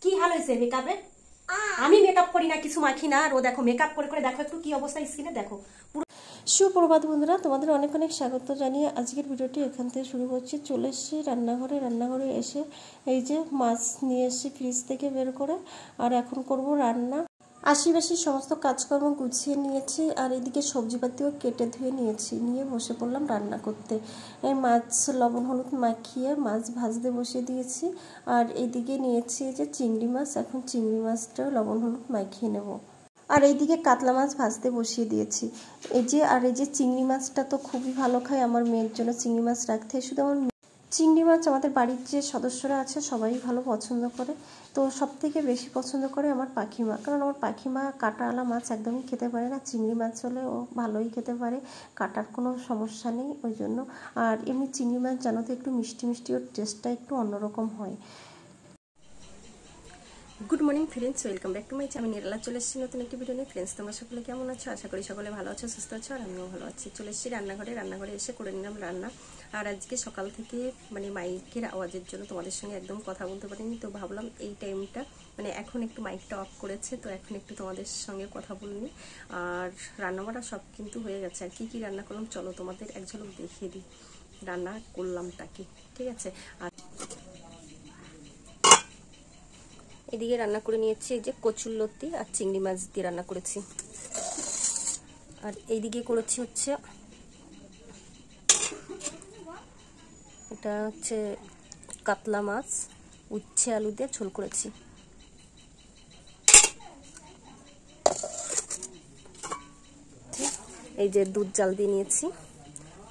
কি হাল হয়েছে মেকআপে? আমি মেকআপ করি না, কিছু মাখি না, আর ও দেখো মেকআপ করে করে দেখো একটু কি অবস্থা স্কিনে দেখো পুরো। সুপ্রভাত বন্ধুরা, তোমাদের অনেক অনেক স্বাগত জানিয়ে আজকের ভিডিওটি এখান থেকে শুরু করছি। চলে এসেছি রান্নাঘরে এসে এই যে মাছ নিয়ে এসেছি ফ্রিজ থেকে বের করে, আর এখন করব রান্না। আশিবাসী সমস্ত কাজকর্ম গুছিয়ে নিয়েছি, আর এদিকে সবজিপাতিও কেটে ধুয়ে নিয়েছি, নিয়ে বসে পড়লাম রান্না করতে। এই মাছ লবণ হলুদ মাখিয়ে মাছ ভাজতে বসিয়ে দিয়েছি, আর এদিকে নিয়েছি যে চিংড়ি মাছ, এখন চিংড়ি মাছটাও লবণ হলুদ মাখিয়ে নেব। আর এইদিকে কাতলা মাছ ভাজতে বসিয়ে দিয়েছি। এই যে চিংড়ি মাছটা তো খুবই ভালো খায়, আমার মেয়ের জন্য চিংড়ি মাছ রাখতে। শুধু আমার চিংড়ি মাছ আমাদের বাড়ির যে সদস্যরা আছে সবাই ভালো পছন্দ করে, তো সব থেকে বেশি পছন্দ করে আমার পাখিমা, কারণ আমার পাখিমা কাঁটাওয়ালা মাছ একদমই খেতে পারে না। চিংড়ি মাছ হলে ও ভালোই খেতে পারে, কাটার কোনো সমস্যা নেই ওই জন্য। আর এমনি চিংড়ি মাছ জানো তো একটু মিষ্টি মিষ্টি, ওর টেস্টটা একটু অন্যরকম হয়। Good morning friends, welcome back to my channel. আমি নিরালা চলে এসেছি নতুন একটি ভিডিও নিয়ে। ফ্রেন্ডস, তোমরা সকলে কেমন আছো? আশা করি সকলে ভালো আছো, সুস্থ আছো, আর আমিও ভালো আছি। চলে এসেছি রান্নাঘরে এসে করে নিলাম রান্না। আর আজকে সকাল থেকে মাইকের আওয়াজের জন্য তোমাদের সঙ্গে একদম কথা বলতে পারিনি, তো ভাবলাম এই টাইমটা এখন একটু মাইকটা অফ করেছে, তো এখন একটু তোমাদের সঙ্গে কথা বলিনি। আর রান্নাবাড়া সব কিন্তু হয়ে গেছে। আর কি রান্না করলাম চলো তোমাদের এক ঝলক দেখিয়ে দিই রান্না করলামটা কি, ঠিক আছে? আর এদিকে রান্না করে নিয়েছি এই যে কচুরলতি আর চিংড়ি মাছ দিয়ে রান্না করেছি। আর এইদিকে করেছি হচ্ছে এটা হচ্ছে কাতলা মাছ উচ্ছে আলু দিয়ে ঝোল করেছি। এই যে দুধ জাল দিয়ে নিয়েছি,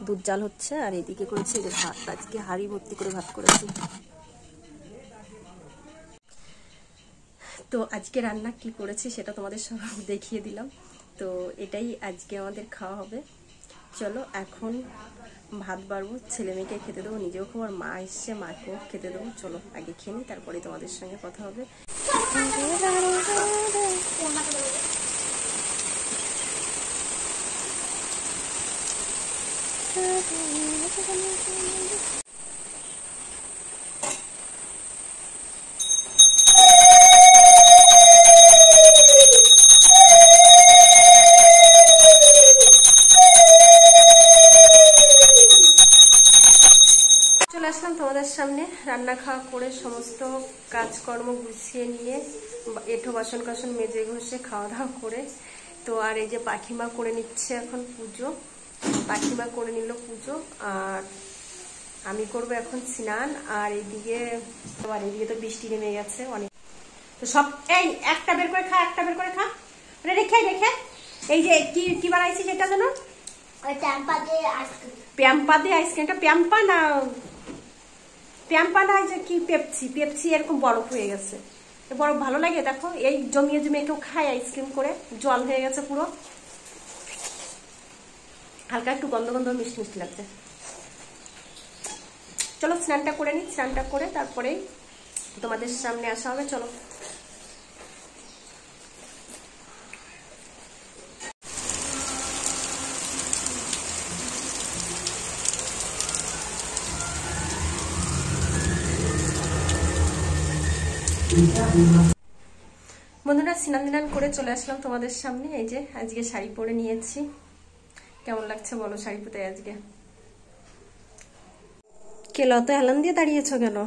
দুধ জাল হচ্ছে। আর এইদিকে করেছি এই যে ভাত, আজকে হাঁড়ি ভর্তি করে ভাত করেছি। তো আজকে রান্না কি করেছি সেটা তোমাদের সব দেখিয়ে দিলাম। তো এটাই আজকে আমাদের খাওয়া হবে। চলো এখন ভাত বাড়বো, ছেলে মেয়েকে খেতে দেবো, নিজেও খাবো, আর মা এসছে মাকেও খেতে দেবো। চলো আগে খেয়ে নিই, তারপরে তোমাদের সঙ্গে কথা হবে। আসলাম তোমাদের সামনে রান্না খাওয়া করে, সমস্ত কাজকর্ম গুছিয়ে নিয়ে, এঁঠো বাসন কাসন মেজে ঘষে খাওয়া দাওয়া করে। তো আর এই যে পাখিমা করে নিচ্ছে এখন পুজো, পাখিমা করে নিল পুজো, আর আমি করব এখন স্নান। আর এইদিকে তো বৃষ্টি নেমে গেছে অনেক। তো সব এই একটা বের করে খা, একটা বের করে খা, রেখে এই যে কি বানাইছি সেটা জানো? প্যাম্পা দিয়ে আইসক্রিমটা, প্যাম্পা না যে কি পেপসি এরকম বরফ হয়ে গেছে। বরফ ভালো লাগে দেখো, এই জমিয়ে কেউ খায় আইসক্রিম করে, জল হয়ে গেছে পুরো, হালকা একটু গন্ধ মিষ্টি মিষ্টি লাগছে। চলো স্নানটা করে নিই, স্নানটা করে তারপরেই তোমাদের সামনে আসা হবে। চলো বন্ধুরা, স্নান করে চলে আসলাম তোমাদের সামনে। এই যে আজকে শাড়ি পরে নিয়েছি, কেমন লাগছে বলো শাড়ি পরে আজকে? কেলো তো হেলান দিয়ে দাঁড়িয়েছো কেন?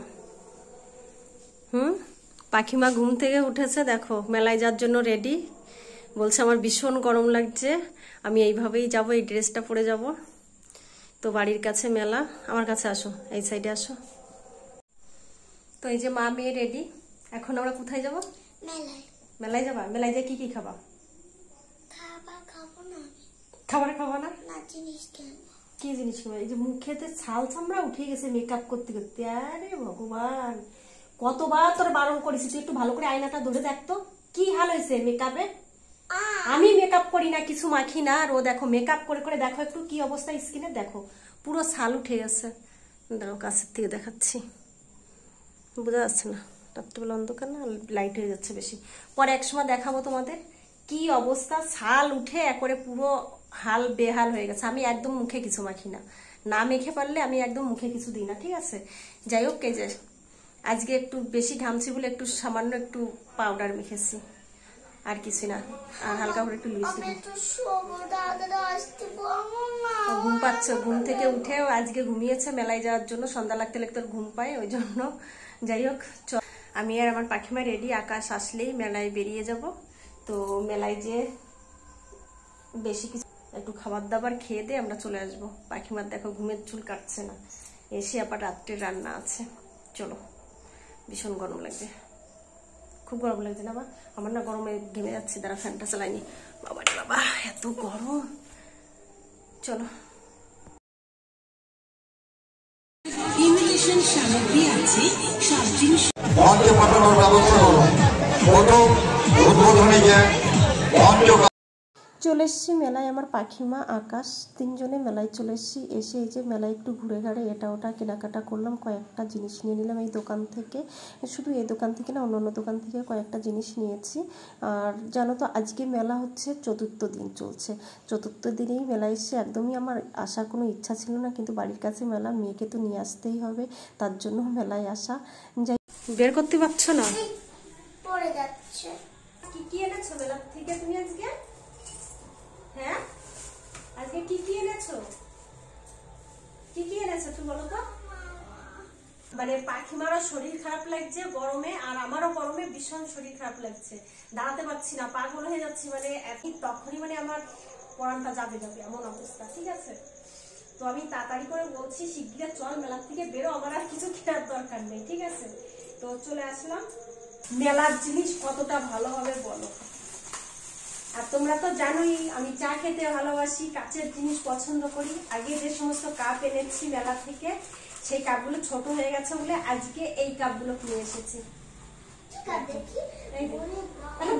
পাখিমা ঘুম থেকে উঠেছে, দেখো মেলায় যাওয়ার জন্য রেডি, বলছে আমার ভীষণ গরম লাগছে, আমি এইভাবেই যাব, এই ড্রেসটা পরে যাব। তো বাড়ির কাছে মেলা, আমার কাছে আসো, এই সাইডে আসো। তো এই যে মা মেয়ে রেডি, এখন আমরা কোথায় যাব? মেলায় যাবা? মেলায় যাই কি খাবা? খাবার খাবো না? কি জিনিস খাবো? এই যে মুখেতে ছাল চামড়া উঠে গেছে মেকআপ করতে করতে। আরে ভগবান, কতবার তোর বারণ করেছি, তুই একটু ভালো করে আয়নাটা ধরে দেখতো কি হাল হয়েছে মেকআপে। আমি মেকআপ করি না, কিছু মাখি না, আর ও দেখো মেকআপ করে করে দেখো একটু কি অবস্থা স্কিনে দেখো, পুরো ছাল উঠে গেছে। দাঁড়াও কাছের থেকে দেখাচ্ছি, বোঝা যাচ্ছে না, রাত্রিবেলা অন্ধকার না, লাইট হয়ে যাচ্ছে বেশি, পরে একসময় দেখাবো তোমাদের কি অবস্থা। ছাল উঠে একবারে পুরো হাল বেহাল হয়ে গেছে। আমি একদম মুখে কিছু মাখি না, না মেখে পারলে আমি একদম মুখে কিছু দিই না, ঠিক আছে? যাই হোক, এই যে আজকে একটু বেশি ঘামছি বলে একটু সামান্য একটু পাউডার মেখেছি, আর কিছু না। আর হালকা করে একটু লিপস্টিক। ঘুম পাচ্ছে, ঘুম থেকে উঠেও আজকে ঘুমিয়েছে মেলায় যাওয়ার জন্য, সন্ধ্যা লাগতে লাগতে ঘুম পায়, ওই জন্য। যাই হোক, আমি আর আমার পাখিমা রেডি, আকাশ আসলেই মেলায় বেরিয়ে যাব। তো মেলায় যে বেশি কিছু একটু খাবার দাবার খেয়ে দিয়ে আমরা চলে আসবো। পাখিমার দেখো ঘুমের চুল কাটছে না, এসে আবার রাত্রে রান্না আছে। চলো, ভীষণ গরম লাগবে, খুব গরম লাগছে না বা? আমার না গরমে ঘেমে যাচ্ছে, দ্বারা ফ্যানটা চালাইনি। বাবা রে বাবা, এত গরম। চলো। ইমিটেশন সামগ্রী আছে, সব জিনিস মঞ্চে পাঠানোর ব্যবস্থা করুন। প্রথম উদ্বোধনীকে মঞ্চ চলে এসেছি মেলায়, আমার পাখিমা আকাশ তিনজনে মেলায় চলে এসেছি। এসে এই যে মেলায় একটু ঘুরে ঘাড়ে এটা ওটা কেনাকাটা করলাম, কয়েকটা জিনিস নিয়ে নিলাম এই দোকান থেকে। শুধু এই দোকান থেকে না, অন্য দোকান থেকে কয়েকটা জিনিস নিয়েছি। আর জানো তো আজকে মেলা হচ্ছে, চতুর্থ দিন চলছে। চতুর্থ দিনেই মেলায় এসে একদমই আমার আসার কোনো ইচ্ছা ছিল না, কিন্তু বাড়ির কাছে মেলা, মেয়েকে তো নিয়ে আসতেই হবে, তার জন্য মেলায় আসা। যাই, বের করতে পারছো না, পড়ে যাচ্ছে। কি কি এনেছো মেলা থেকে তুমি আজকে? হ্যাঁ, আজকে কি কি এনেছো? কি কি এনেছো তুমি বলো তো? মানে পাখিমারও শরীর খারাপ লাগছে গরমে, আর আমারও গরমে ভীষণ শরীর খারাপ লাগছে, দাঁড়াতে পারছি না, পাগল হয়ে যাচ্ছি। মানে তখনই মানে আমার পরানটা যাবে যাবে এমন অবস্থা, ঠিক আছে? তো আমি তাড়াতাড়ি করে বলছি শিগগির চল মেলা থেকে বেরো, আমার আর কিছু কেনার দরকার নেই, ঠিক আছে? তো চলে আসলাম। মেলার জিনিস কতটা ভালো হবে বলো? আর তোমরা তো জানোই আমি চা খেতে ভালোবাসি, কাচের জিনিস পছন্দ করি। আগে যে সমস্ত কাপ এনেছি মেলা থেকে, সেই কাপগুলো ছোট হয়ে গেছে বলে আজকে এই কাপগুলো কিনে এসেছি।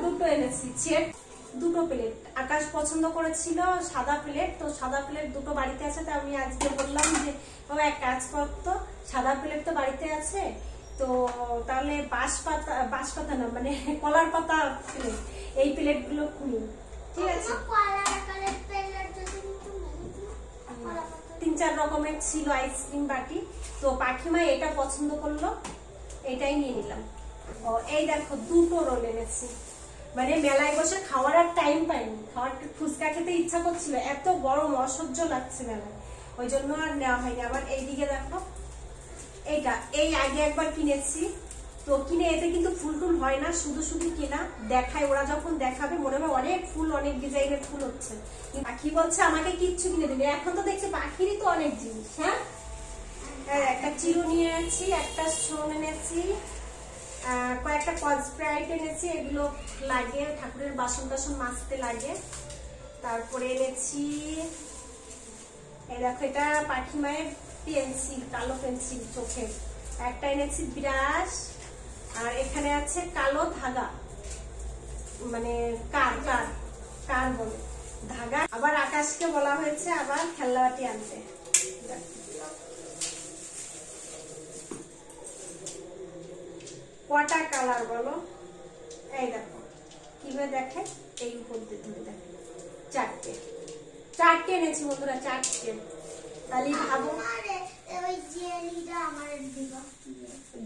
দুটো এনেছি সেট, দুটো প্লেট। আকাশ পছন্দ করেছিল সাদা প্লেট, তো সাদা প্লেট দুটো বাড়িতে আছে। তো আমি আজকে বললাম যে বাবা এক কাজ করতো, সাদা প্লেট তো বাড়িতে আছে, তো তাহলে বাঁশ পাতা না মানে কলার পাতা প্লেট, এই প্লেট গুলো খুলি, ঠিক আছে? 3-4 রকমের ছিল আইসক্রিম বাটি। তো পাখিমা এটা পছন্দ করলো, এটাই নিয়ে নিলাম। ও এই দেখো দুটো রোল এনেছি, মানে মেলায় বসে খাওয়ার আর টাইম পাইনি, খাওয়ার ফুচকা খেতে ইচ্ছা করছিল, এত গরম অসহ্য লাগছে মেলায়, ওই জন্য আর নেওয়া হয়নি। আবার এইদিকে দেখো, এইটা এই আগে একবার কিনেছি, তো কিনে এতে কিন্তু ফুল টুল হয় না, শুধু শুধু কেনা দেখায়, ওরা যখন দেখাবে মনে হয় অনেক ফুল, অনেক ডিজাইনের ফুল হচ্ছে। পাখি বলছে আমাকে কিচ্ছু কিনে দিবে, এখন তো দেখছি পাখিরই তো অনেক জিনিস। হ্যাঁ, একটা চিরু নিয়ে এনেছি, একটা সোন এনেছি, কয়েকটা স্প্রাইট এনেছি, এগুলো লাগে ঠাকুরের বাসন টাসন মাজতে লাগে। তারপরে এনেছি এই দেখো, এটা পাখি মায়ের পেন্সিল, কালো পেন্সিল চোখের। একটা এনেছি ব্রাশ, আর এখানে আছে কালো ধাগা, মানে কার বলে ধাগা। আবার আকাশকে বলা হয়েছে আবার খেলনাবাটি আনতে। কটা কালার বলো? এই দেখো কিভাবে দেখে, এই উপর ধরে দেখে, চারটে এনেছি বন্ধুরা, চারটে। তাহলে ভাবো,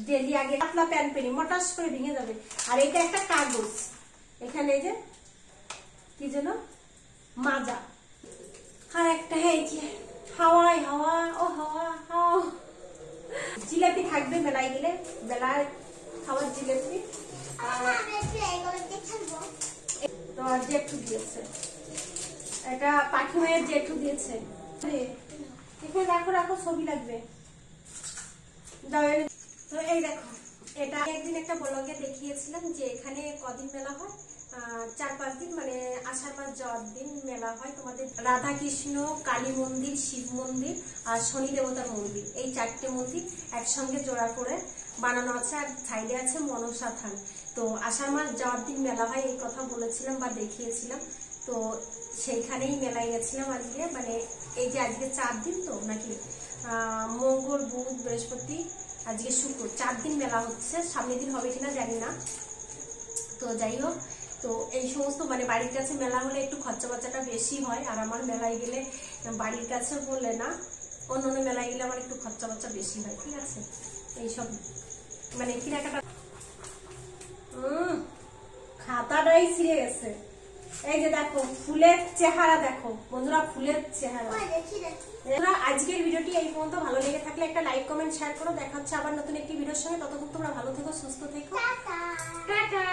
ডেলি আগে পাতলা প্যান পেনি মটাস করে ভেঙে যাবে। আর এটা একটা কাগজ, এখানে যে কি যেন মাজা, আর একটা এই যে হাওয়াই হাওয়া, ও হাওয়া হাওয়া, জিলাপি থাকবে মেলায় গেলে, মেলায় খাওয়ার জিলাপি। তো জেঠু দিয়েছে, এটা পাখি মায়ের জেঠু দিয়েছে। এখানে রাখো রাখো, ছবি লাগবে। তো এই দেখো, এটা একদিন একটা ব্লগে দেখিয়েছিলাম যে এখানে কদিন মেলা হয়, 4-5 দিন, মানে আষাঢ় মাস যাওয়ার দিন মেলা হয়। তোমাদের রাধা কৃষ্ণ, কালী মন্দির, শিব মন্দির আর শনি দেবতার মন্দির, এই 4টে মন্দির একসঙ্গে জোড়া করে বানানো আছে, আর সাইডে আছে মনসা থান। তো আষাঢ় মাস যাওয়ার দিন মেলা হয়, এই কথা বলেছিলাম বা দেখিয়েছিলাম। তো সেইখানেই মেলায় গেছিলাম আজকে, মানে এই যে আজকে 4 দিন তো নাকি, মঙ্গল বুধ বৃহস্পতি আজকে শুক্র, 4 দিন মেলা হচ্ছে। সামনের দিন হবে কিনা জানি না। তো যাই হোক, তো এই সমস্ত মানে বাড়ির কাছে মেলা হলে একটু খরচা বাচ্চাটা বেশি হয়, আর আমার মেলায় গেলে বাড়ির কাছে বললে না, অন্য মেলায় গেলে আমার একটু খরচা বাচ্চা বেশি হয়, ঠিক আছে? এইসব মানে কেনাকাটা খাতাটাই ছিঁড়ে গেছে। এই যে দেখো ফুলের চেহারা, দেখো বন্ধুরা ফুলের চেহারা। বন্ধুরা আজকের ভিডিওটি এই পর্যন্ত, ভালো লেগে থাকলে একটা লাইক কমেন্ট শেয়ার করো। দেখা হচ্ছে আবার নতুন একটি ভিডিওর সঙ্গে। ততক্ষণ তোমরা ভালো থেকো, সুস্থ থেকো, টাটা।